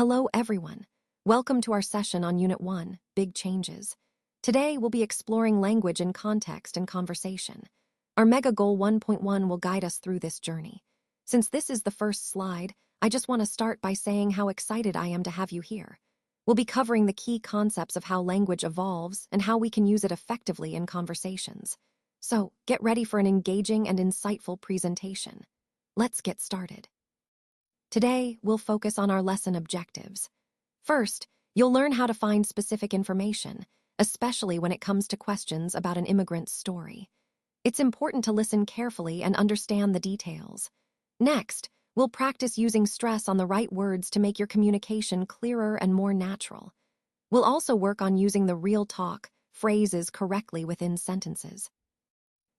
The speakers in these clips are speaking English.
Hello, everyone. Welcome to our session on Unit 1, Big Changes. Today, we'll be exploring language in context and conversation. Our Mega Goal 1.1 will guide us through this journey. Since this is the first slide, I just want to start by saying how excited I am to have you here. We'll be covering the key concepts of how language evolves and how we can use it effectively in conversations. So, get ready for an engaging and insightful presentation. Let's get started. Today, we'll focus on our lesson objectives. First, you'll learn how to find specific information, especially when it comes to questions about an immigrant's story. It's important to listen carefully and understand the details. Next, we'll practice using stress on the right words to make your communication clearer and more natural. We'll also work on using the real talk phrases correctly within sentences.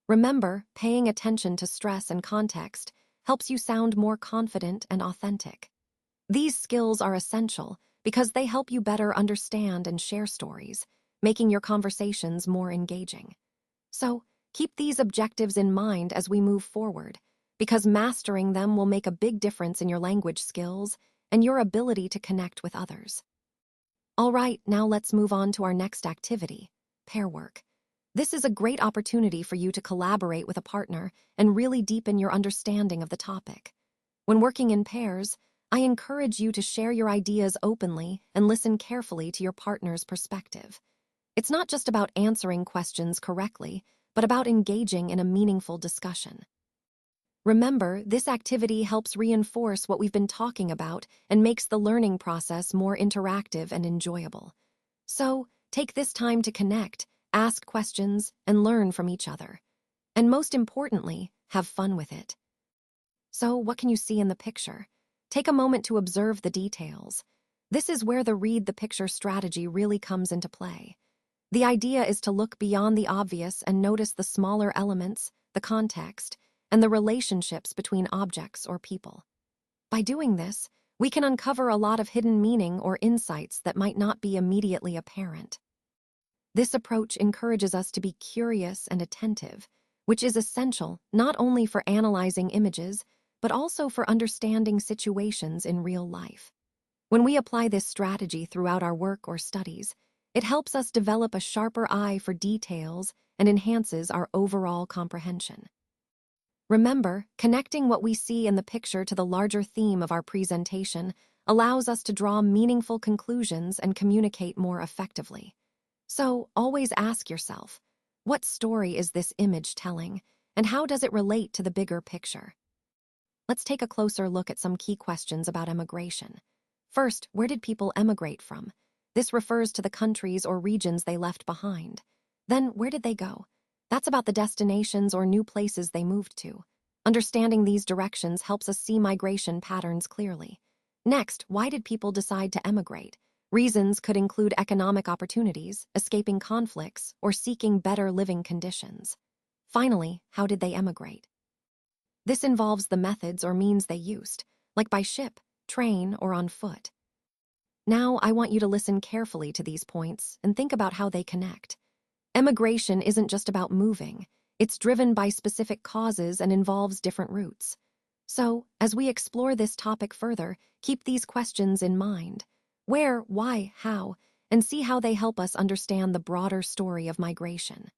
Remember, paying attention to stress and context helps you sound more confident and authentic. These skills are essential because they help you better understand and share stories, making your conversations more engaging. So, keep these objectives in mind as we move forward, because mastering them will make a big difference in your language skills and your ability to connect with others. All right, now let's move on to our next activity, pair work. This is a great opportunity for you to collaborate with a partner and really deepen your understanding of the topic. When working in pairs, I encourage you to share your ideas openly and listen carefully to your partner's perspective. It's not just about answering questions correctly, but about engaging in a meaningful discussion. Remember, this activity helps reinforce what we've been talking about and makes the learning process more interactive and enjoyable. So, take this time to connect, ask questions, and learn from each other. And most importantly, have fun with it. So, what can you see in the picture? Take a moment to observe the details. This is where the read the picture strategy really comes into play. The idea is to look beyond the obvious and notice the smaller elements, the context, and the relationships between objects or people. By doing this, we can uncover a lot of hidden meaning or insights that might not be immediately apparent. This approach encourages us to be curious and attentive, which is essential not only for analyzing images, but also for understanding situations in real life. When we apply this strategy throughout our work or studies, it helps us develop a sharper eye for details and enhances our overall comprehension. Remember, connecting what we see in the picture to the larger theme of our presentation allows us to draw meaningful conclusions and communicate more effectively. So, always ask yourself, what story is this image telling, and how does it relate to the bigger picture? Let's take a closer look at some key questions about emigration. First, where did people emigrate from? This refers to the countries or regions they left behind. Then, where did they go? That's about the destinations or new places they moved to. Understanding these directions helps us see migration patterns clearly. Next, why did people decide to emigrate? Reasons could include economic opportunities, escaping conflicts, or seeking better living conditions. Finally, how did they emigrate? This involves the methods or means they used, like by ship, train, or on foot. Now, I want you to listen carefully to these points and think about how they connect. Emigration isn't just about moving. It's driven by specific causes and involves different routes. So, as we explore this topic further, keep these questions in mind. Where, why, how, and see how they help us understand the broader story of migration.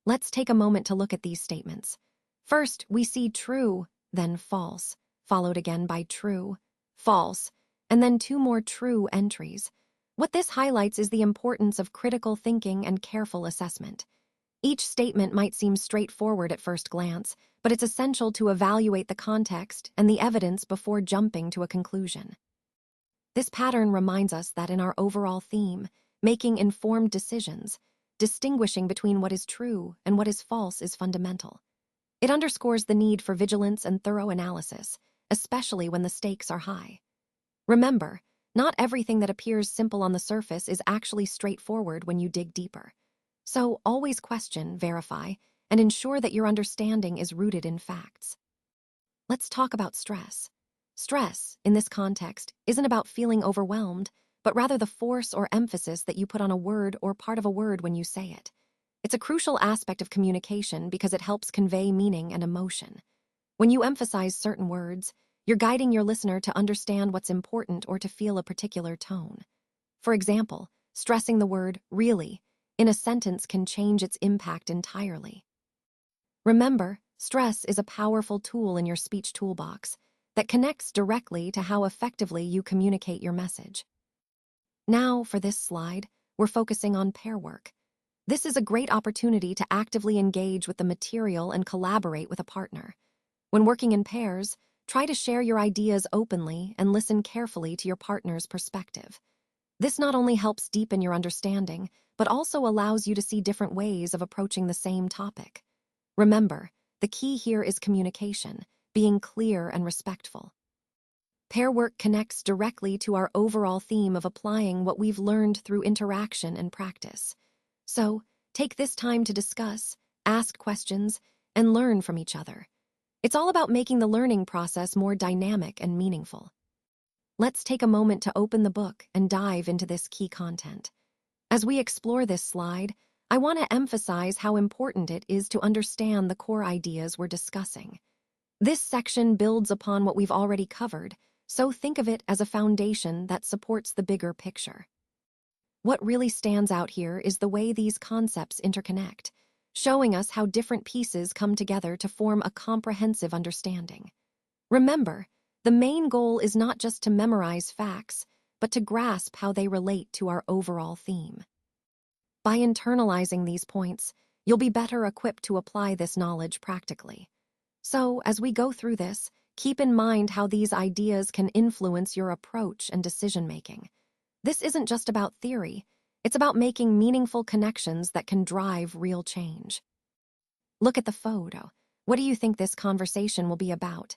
Let's take a moment to look at these statements. First, we see true, then false, followed again by true, false, and then two more true entries. What this highlights is the importance of critical thinking and careful assessment. Each statement might seem straightforward at first glance, but it's essential to evaluate the context and the evidence before jumping to a conclusion. This pattern reminds us that in our overall theme, making informed decisions, distinguishing between what is true and what is false is fundamental. It underscores the need for vigilance and thorough analysis, especially when the stakes are high. Remember, not everything that appears simple on the surface is actually straightforward when you dig deeper. So always question, verify, and ensure that your understanding is rooted in facts. Let's talk about stress. Stress, in this context, isn't about feeling overwhelmed, but rather the force or emphasis that you put on a word or part of a word when you say it. It's a crucial aspect of communication because it helps convey meaning and emotion. When you emphasize certain words, You're guiding your listener to understand what's important or to feel a particular tone. For example, stressing the word really in a sentence can change its impact entirely. Remember, stress is a powerful tool in your speech toolbox that connects directly to how effectively you communicate your message. Now, for this slide, we're focusing on pair work. This is a great opportunity to actively engage with the material and collaborate with a partner. When working in pairs, try to share your ideas openly and listen carefully to your partner's perspective. This not only helps deepen your understanding, but also allows you to see different ways of approaching the same topic. Remember, the key here is communication, being clear and respectful. Pair work connects directly to our overall theme of applying what we've learned through interaction and practice. So, take this time to discuss, ask questions, and learn from each other. It's all about making the learning process more dynamic and meaningful. Let's take a moment to open the book and dive into this key content. As we explore this slide, I want to emphasize how important it is to understand the core ideas we're discussing. This section builds upon what we've already covered, so think of it as a foundation that supports the bigger picture. What really stands out here is the way these concepts interconnect, showing us how different pieces come together to form a comprehensive understanding. Remember, the main goal is not just to memorize facts, but to grasp how they relate to our overall theme. By internalizing these points, you'll be better equipped to apply this knowledge practically. So, as we go through this, keep in mind how these ideas can influence your approach and decision-making. This isn't just about theory, it's about making meaningful connections that can drive real change. Look at the photo. What do you think this conversation will be about?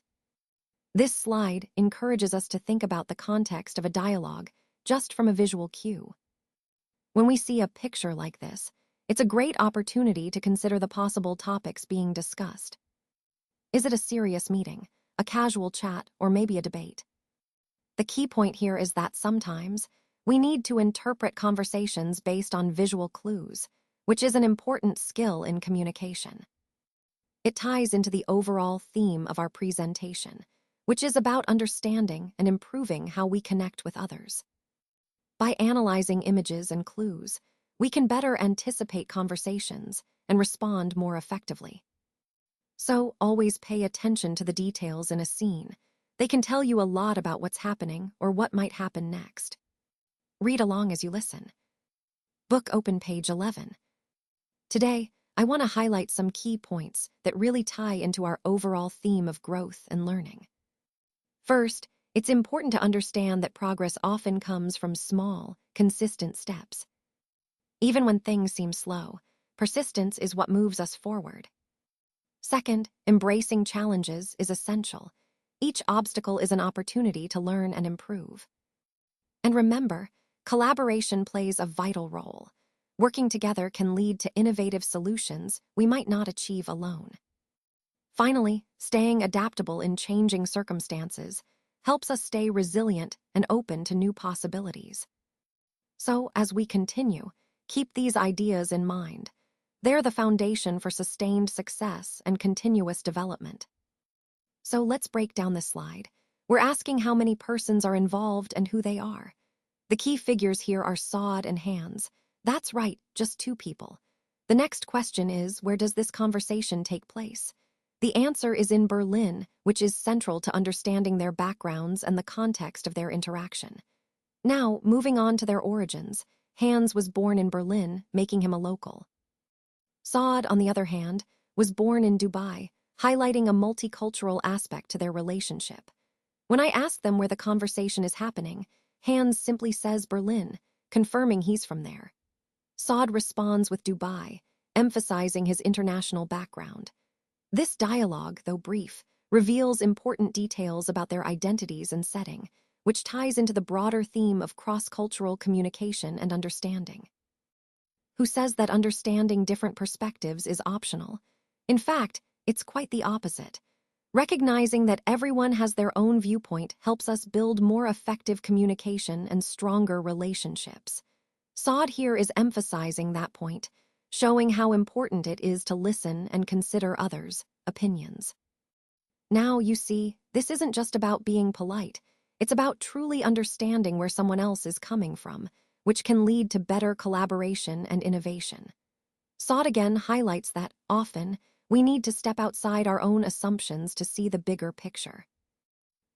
This slide encourages us to think about the context of a dialogue just from a visual cue. When we see a picture like this, it's a great opportunity to consider the possible topics being discussed. Is it a serious meeting, a casual chat, or maybe a debate? The key point here is that sometimes we need to interpret conversations based on visual clues, which is an important skill in communication. It ties into the overall theme of our presentation, which is about understanding and improving how we connect with others. By analyzing images and clues, we can better anticipate conversations and respond more effectively. So, always pay attention to the details in a scene. They can tell you a lot about what's happening or what might happen next. Read along as you listen. Book open page 11. Today, I want to highlight some key points that really tie into our overall theme of growth and learning. First, it's important to understand that progress often comes from small, consistent steps. Even when things seem slow, persistence is what moves us forward. Second, embracing challenges is essential. Each obstacle is an opportunity to learn and improve. And remember, collaboration plays a vital role. Working together can lead to innovative solutions we might not achieve alone. Finally, staying adaptable in changing circumstances helps us stay resilient and open to new possibilities. So, as we continue, keep these ideas in mind. They're the foundation for sustained success and continuous development. So let's break down this slide. We're asking how many persons are involved and who they are. The key figures here are Saad and Hans. That's right, just 2 people. The next question is, where does this conversation take place? The answer is in Berlin, which is central to understanding their backgrounds and the context of their interaction. Now, moving on to their origins, Hans was born in Berlin, making him a local. Saad, on the other hand, was born in Dubai, highlighting a multicultural aspect to their relationship. When I ask them where the conversation is happening, Hans simply says Berlin, confirming he's from there. Saad responds with Dubai, emphasizing his international background. This dialogue, though brief, reveals important details about their identities and setting, which ties into the broader theme of cross-cultural communication and understanding. Who says that understanding different perspectives is optional? In fact, it's quite the opposite. Recognizing that everyone has their own viewpoint helps us build more effective communication and stronger relationships. Saad here is emphasizing that point, showing how important it is to listen and consider others' opinions. Now, you see, this isn't just about being polite. It's about truly understanding where someone else is coming from, which can lead to better collaboration and innovation. Sod again highlights that, often, we need to step outside our own assumptions to see the bigger picture.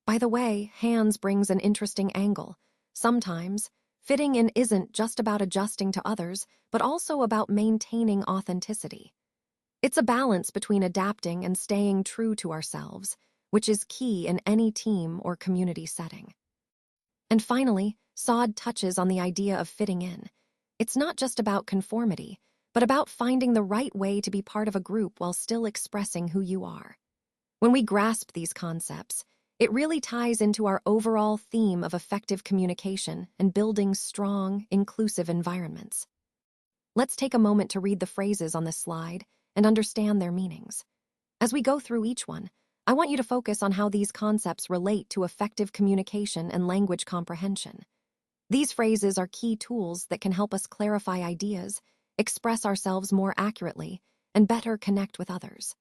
By the way, Hands brings an interesting angle. Sometimes, fitting in isn't just about adjusting to others, but also about maintaining authenticity. It's a balance between adapting and staying true to ourselves, which is key in any team or community setting. And finally, Sod touches on the idea of fitting in. It's not just about conformity, but about finding the right way to be part of a group while still expressing who you are. When we grasp these concepts, it really ties into our overall theme of effective communication and building strong, inclusive environments. Let's take a moment to read the phrases on this slide and understand their meanings. As we go through each one, I want you to focus on how these concepts relate to effective communication and language comprehension. These phrases are key tools that can help us clarify ideas, express ourselves more accurately, and better connect with others.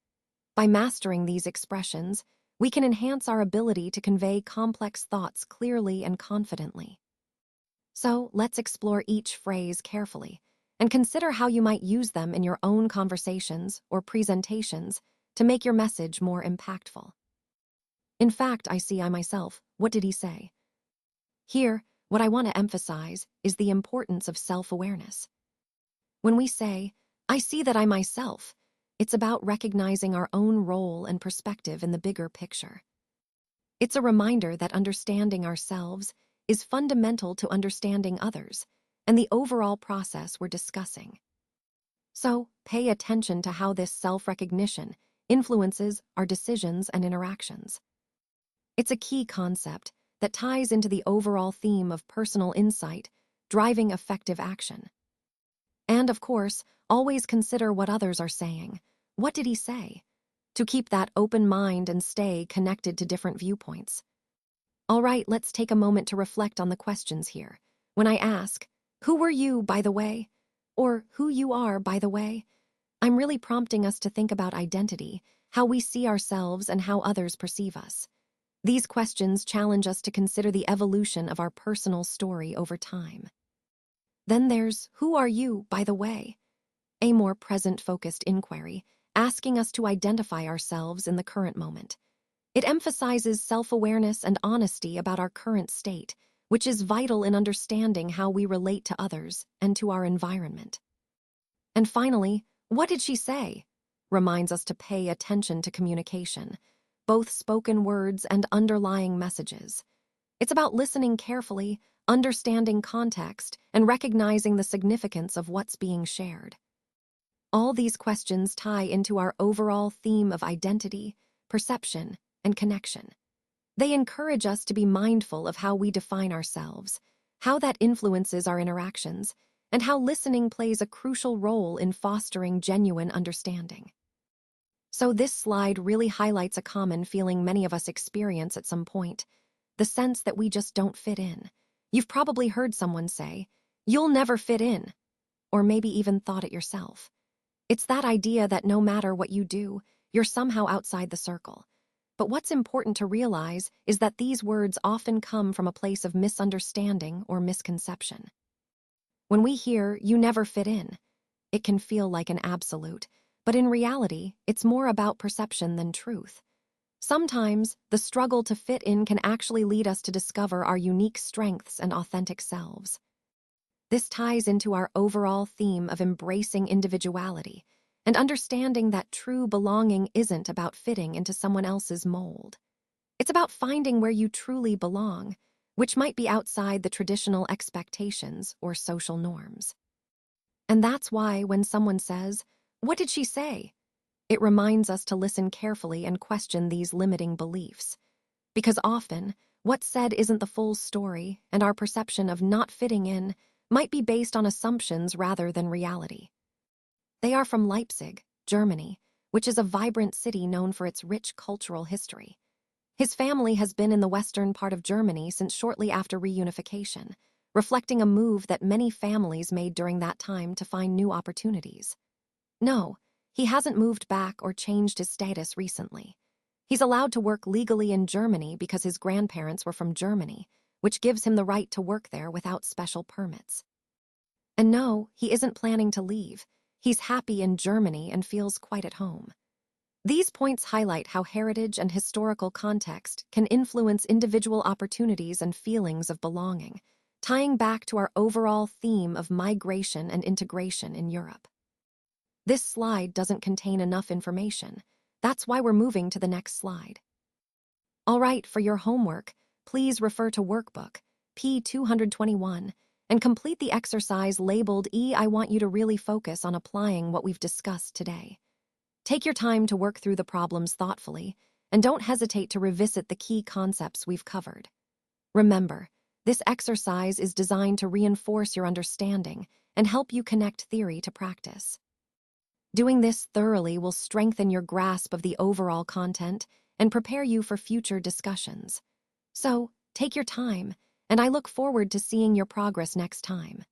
By mastering these expressions, we can enhance our ability to convey complex thoughts clearly and confidently. So, let's explore each phrase carefully and consider how you might use them in your own conversations or presentations to make your message more impactful. In fact, I myself, what did he say? Here, what I want to emphasize is the importance of self-awareness. When we say, I see that I myself, it's about recognizing our own role and perspective in the bigger picture. It's a reminder that understanding ourselves is fundamental to understanding others and the overall process we're discussing. So, pay attention to how this self-recognition influences our decisions and interactions. It's a key concept that ties into the overall theme of personal insight, driving effective action. And, of course, always consider what others are saying. What did he say? To keep that open mind and stay connected to different viewpoints. All right, let's take a moment to reflect on the questions here. When I ask, who were you, by the way? Or who you are, by the way? I'm really prompting us to think about identity, how we see ourselves and how others perceive us. These questions challenge us to consider the evolution of our personal story over time. Then there's, who are you, by the way? A more present-focused inquiry, asking us to identify ourselves in the current moment. It emphasizes self-awareness and honesty about our current state, which is vital in understanding how we relate to others and to our environment. And finally, what did she say? Reminds us to pay attention to communication, both spoken words and underlying messages. It's about listening carefully, understanding context, and recognizing the significance of what's being shared. All these questions tie into our overall theme of identity, perception, and connection. They encourage us to be mindful of how we define ourselves, how that influences our interactions, and how listening plays a crucial role in fostering genuine understanding. So this slide really highlights a common feeling many of us experience at some point, the sense that we just don't fit in. You've probably heard someone say, "You'll never fit in," or maybe even thought it yourself. It's that idea that no matter what you do, you're somehow outside the circle. But what's important to realize is that these words often come from a place of misunderstanding or misconception. When we hear, "you never fit in," it can feel like an absolute, but in reality, it's more about perception than truth. Sometimes, the struggle to fit in can actually lead us to discover our unique strengths and authentic selves. This ties into our overall theme of embracing individuality and understanding that true belonging isn't about fitting into someone else's mold. It's about finding where you truly belong, which might be outside the traditional expectations or social norms. And that's why when someone says, "What did she say?" it reminds us to listen carefully and question these limiting beliefs. Because often, what's said isn't the full story, and our perception of not fitting in might be based on assumptions rather than reality. They are from Leipzig, Germany, which is a vibrant city known for its rich cultural history. His family has been in the western part of Germany since shortly after reunification, reflecting a move that many families made during that time to find new opportunities. No, he hasn't moved back or changed his status recently. He's allowed to work legally in Germany because his grandparents were from Germany, which gives him the right to work there without special permits. And no, he isn't planning to leave. He's happy in Germany and feels quite at home. These points highlight how heritage and historical context can influence individual opportunities and feelings of belonging, tying back to our overall theme of migration and integration in Europe. This slide doesn't contain enough information. That's why we're moving to the next slide. All right, for your homework, please refer to Workbook P221 and complete the exercise labeled E. I want you to really focus on applying what we've discussed today. Take your time to work through the problems thoughtfully, and don't hesitate to revisit the key concepts we've covered. Remember, this exercise is designed to reinforce your understanding and help you connect theory to practice. Doing this thoroughly will strengthen your grasp of the overall content and prepare you for future discussions. So, take your time, and I look forward to seeing your progress next time.